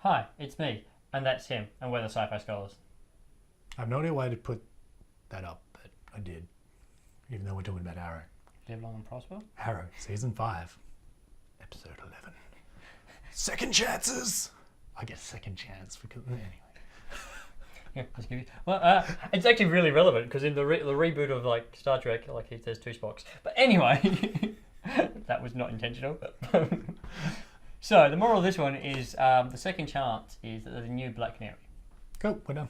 Hi, it's me, and that's him, and we're the Sci-Fi Scholars. I have no idea why I did put that up, but I did. Even though we're talking about Arrow. Live long and prosper. Arrow, Season 5, Episode 11. Second chances! I get second chance because... Anyway. Yeah, let's give you... Well, it's actually really relevant, because in the reboot of, like, Star Trek, like, there's two Spocks. But anyway, that was not intentional. So, the moral of this one is the second chance is that there's a new Black Canary. Cool, we're done.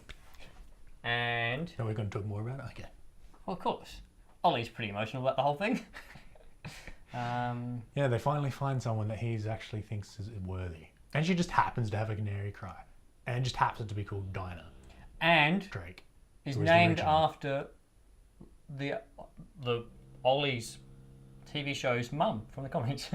And... So we're going to talk more about it? Okay. Well, of course. Ollie's pretty emotional about the whole thing. Yeah, they finally find someone that he actually thinks is worthy. And she just happens to have a canary cry. And just happens to be called Dinah and Drake. is who was the named original. after the Ollie's TV show's mum from the comics.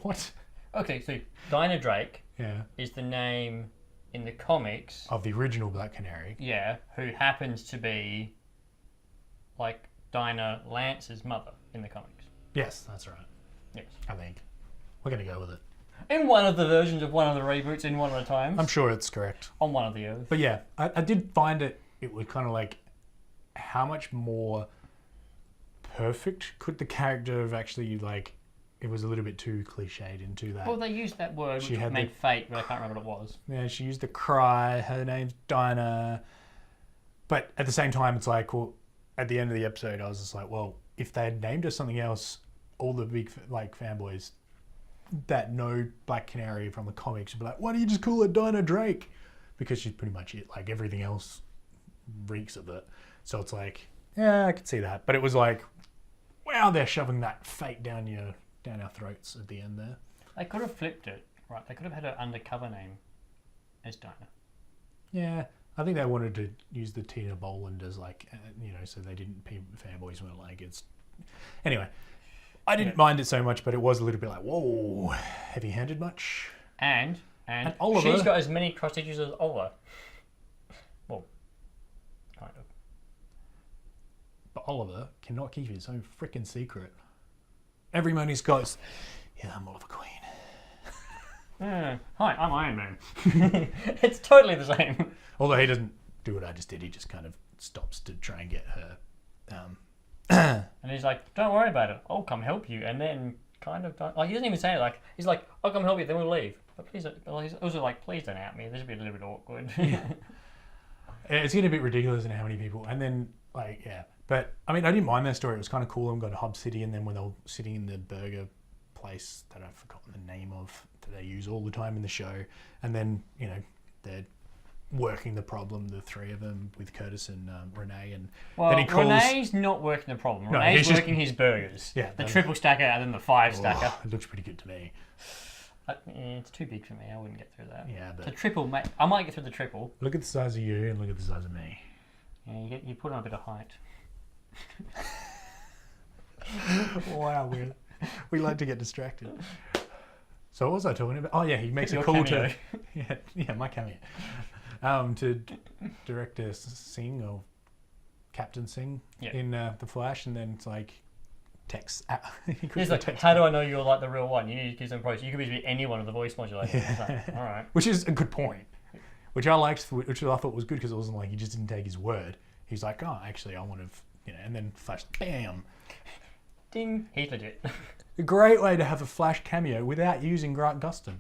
What? Okay, so Dinah Drake Yeah. is the name in the comics, Of the original Black Canary. yeah, who happens to be like Dinah Lance's mother in the comics. Yes, that's right. Yes. I think. We're going to go with it. In one of the versions of one of the reboots in one of the times. I'm sure it's correct. On one of the Earths. But yeah, I did find it was kind of like, how much more perfect could the character have actually, like, it was a little bit too cliched into that. Well, they used that word She which had made fate, but I can't remember what it was. Yeah, she used the cry, her name's Dinah. But at the same time, it's like, well, at the end of the episode, I was just like, well, if they had named her something else, all the big, like, fanboys that know Black Canary from the comics would be like, why don't you just call her Dinah Drake? Because she's pretty much it. Like, everything else reeks of it. So it's like, yeah, I could see that. But it was like, wow, they're shoving that fate down our throats at the end there. They could have flipped it, right? They could have had her undercover name as Dinah. Yeah, I think they wanted to use the Tina Boland as like, so they didn't, fanboys weren't like, it's... Anyway, I didn't mind it so much, but it was a little bit like, whoa, heavy-handed much? And Oliver... she's got as many cross stitches as Oliver. Well, kind of. But Oliver cannot keep his own freaking secret. Every moment he's got is, yeah, I'm Oliver Queen. Hi, I'm Iron Man. It's totally the same. Although he doesn't do what I just did, he just kind of stops to try and get her. And he's like, don't worry about it. I'll come help you. And then kind of don't... Like, he doesn't even say it. Like, he's like, I'll come help you, then we'll leave. But please don't... Well, he's also like, please don't out me. This would be a little bit awkward. Yeah. It's getting a bit ridiculous in how many people. And then, like, yeah. But, I mean, I didn't mind their story. It was kind of cool. I'm going to Hub City, and then when they were sitting in the burger place that I've forgotten the name of, that they use all the time in the show, and then, they're working the problem, the three of them, with Curtis and Renee, and well, then he calls... Renee's not working the problem. No, Renee's he's working his burgers. Yeah, the triple stacker and then the 5 stacker. It looks pretty good to me. It's too big for me. I wouldn't get through that. Yeah, but... The triple, mate. I might get through the triple. Look at the size of you and look at the size of me. Yeah, you put on a bit of height. Wow, we like to get distracted. So what was I talking about? Oh yeah, he makes a Your call cameo. to yeah, my cameo. To Director Singh or Captain Singh in The Flash, and then it's like text. He's like, how do I know you're like the real one? You need to give some pros. You could be any one of the voice modulators. Yeah. Like, all right. Which is a good point. Which I liked, which I thought was good because it wasn't like he just didn't take his word. He's like, oh, actually, I want to, and then Flash, bam. Ding. He's legit. A great way to have a Flash cameo without using Grant Gustin.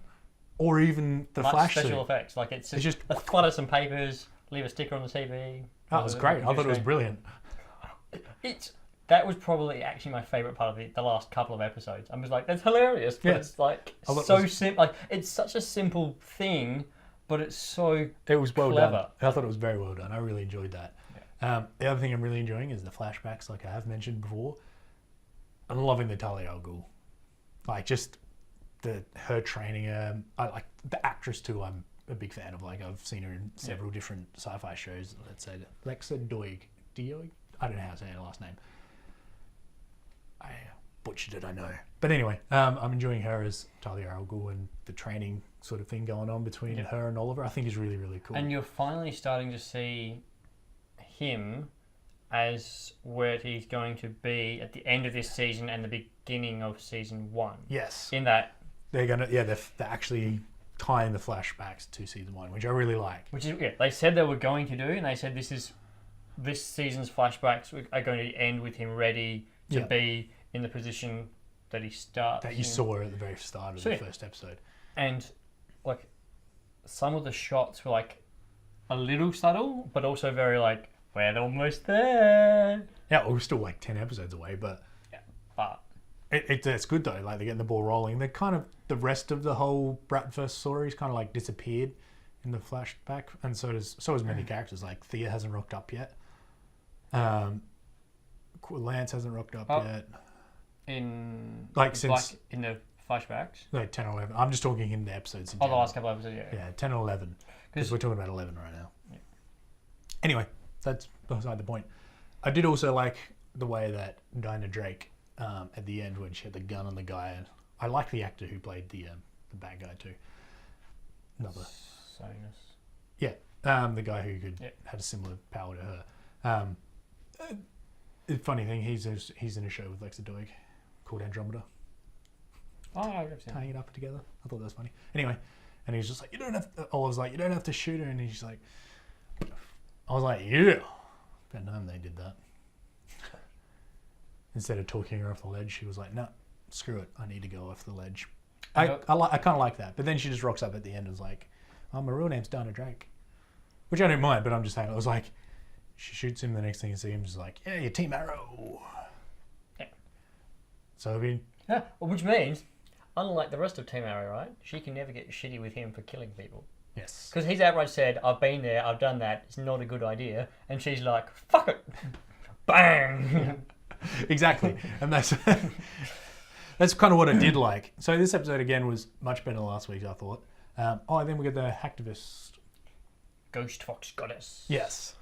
Or even the Like Flash special suit. effects. Like it's just let's flutter some papers, leave a sticker on the TV. That was great. I thought it was brilliant. That was probably actually my favourite part of the last couple of episodes. I was like, that's hilarious. But it's like so simple. Like it's such a simple thing, but it's so it was well clever. done. I thought it was very well done. I really enjoyed that. Yeah. The other thing I'm really enjoying is the flashbacks, like I have mentioned before. I'm loving the Talia al Ghul. Like just her training. I like the actress too. I'm a big fan of. Like I've seen her in several different sci-fi shows. Let's say Lexa Doig. I don't know how to say her last name. I butchered it, I know. But anyway, I'm enjoying her as Talia al Ghul, and the training sort of thing going on between her and Oliver, I think is really, really cool. And you're finally starting to see him as where he's going to be at the end of this season and the beginning of season 1. Yes. In that they're actually tying the flashbacks to season 1, which I really like. Which is they said they were going to do, and they said this season's flashbacks are going to end with him ready to be in the position that he starts. That you saw at the very start of the first episode. And like some of the shots were like a little subtle, but also very like we're almost there. Yeah, well, we're still like 10 episodes away, but it's good though. Like they're getting the ball rolling. They're kind of the rest of the whole Bratverse story's kind of like disappeared in the flashback, and so has many characters. Like Thea hasn't rocked up yet. Lance hasn't rocked up yet. In the flashbacks, like 10 or 11. I'm just talking in the episodes. The last couple of episodes, yeah, 10 or 11, because we're talking about 11 right now. Yeah. Anyway, that's beside the point. I did also like the way that Dinah Drake, at the end when she had the gun on the guy, and I like the actor who played the bad guy too. Yeah, the guy who had a similar power to her. The funny thing, he's in a show with Lexa Doig called Andromeda. Oh, I've seen tying it up together. I thought that was funny. Anyway, and he was just like, you don't have to shoot her, and he's like, I was like, yeah. About time they did that. Instead of talking her off the ledge, she was like, no, screw it. I need to go off the ledge. I kind of like that. But then she just rocks up at the end and is like, oh, my real name's Dinah Drake. Which I don't mind, but I'm just saying, I was like, she shoots him, the next thing you see him is like, yeah, you're Team Arrow. Yeah. So, I mean... Yeah, which means, unlike the rest of Team Arrow, right, she can never get shitty with him for killing people. Yes. Because he's outright said, I've been there, I've done that, it's not a good idea. And she's like, fuck it. Bang! Exactly. And that's kind of what I did like. So this episode, again, was much better than last week's, I thought. Then we get the hacktivist. Ghost Fox Goddess. Yes.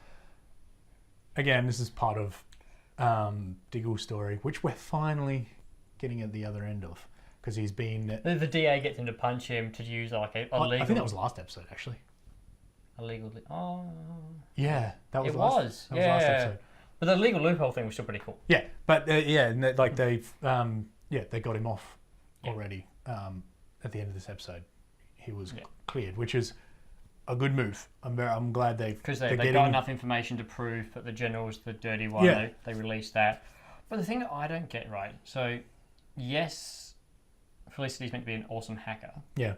Again, this is part of Diggle's story, which we're finally getting at the other end of. Because he's been... The DA gets him to punch him to use like a legal... I think that was last episode, actually. Illegal... Oh... Yeah, that was last episode. But the legal loophole thing was still pretty cool. Yeah, but like they've... they got him off already at the end of this episode. He was cleared, which is a good move. I'm glad they've... Because they got enough information to prove that the general's the dirty one. Yeah. They released that. But the thing that I don't get right, so yes, Felicity's meant to be an awesome hacker. Yeah.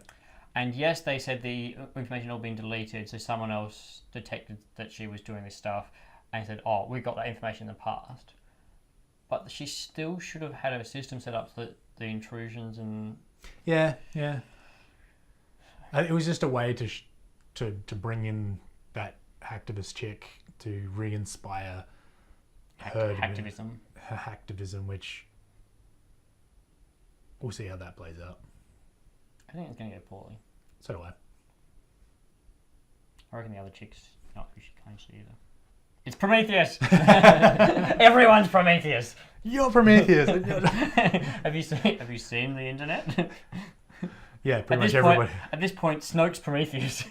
And yes, they said the information all been deleted, so someone else detected that she was doing this stuff and said, oh, we got that information in the past. But she still should have had a system set up so that the intrusions and... Yeah. It was just a way to bring in that hacktivist chick to re-inspire her hacktivism, which we'll see how that plays out. I think it's going to go poorly. So do I. I reckon the other chick's not who she claims to be either. It's Prometheus! Everyone's Prometheus! You're Prometheus! Have you seen the internet? Yeah, pretty much everybody. At this point, Snoke's Prometheus.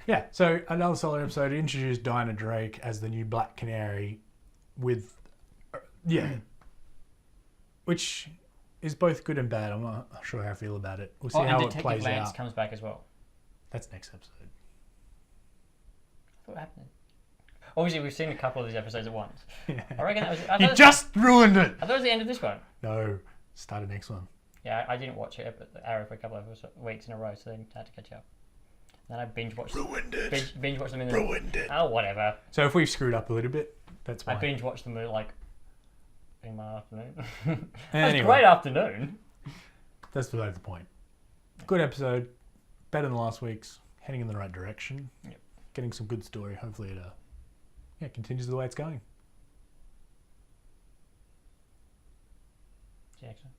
Yeah, so another solid episode introduced Dinah Drake as the new Black Canary with... which is both good and bad. I'm not sure how I feel about it. We'll see how it plays Lance out. comes back as well. That's next episode. What happened? Obviously, we've seen a couple of these episodes at once. Yeah. I reckon that was... You just ruined it! I thought it was the end of this one. No, start the next one. Yeah, I didn't watch Arrow for a couple of weeks in a row, so then I had to catch up. Then I binge watched... Ruined it! Binge watched them in the... Ruined it! Oh, whatever. So if we've screwed up a little bit, that's why. I binge watched them like in my afternoon. Anyway, That's a great afternoon. That's beside the point. Good episode. Better than last week's. Heading in the right direction. Yep. Getting some good story. Hopefully it continues the way it's going. See you next time.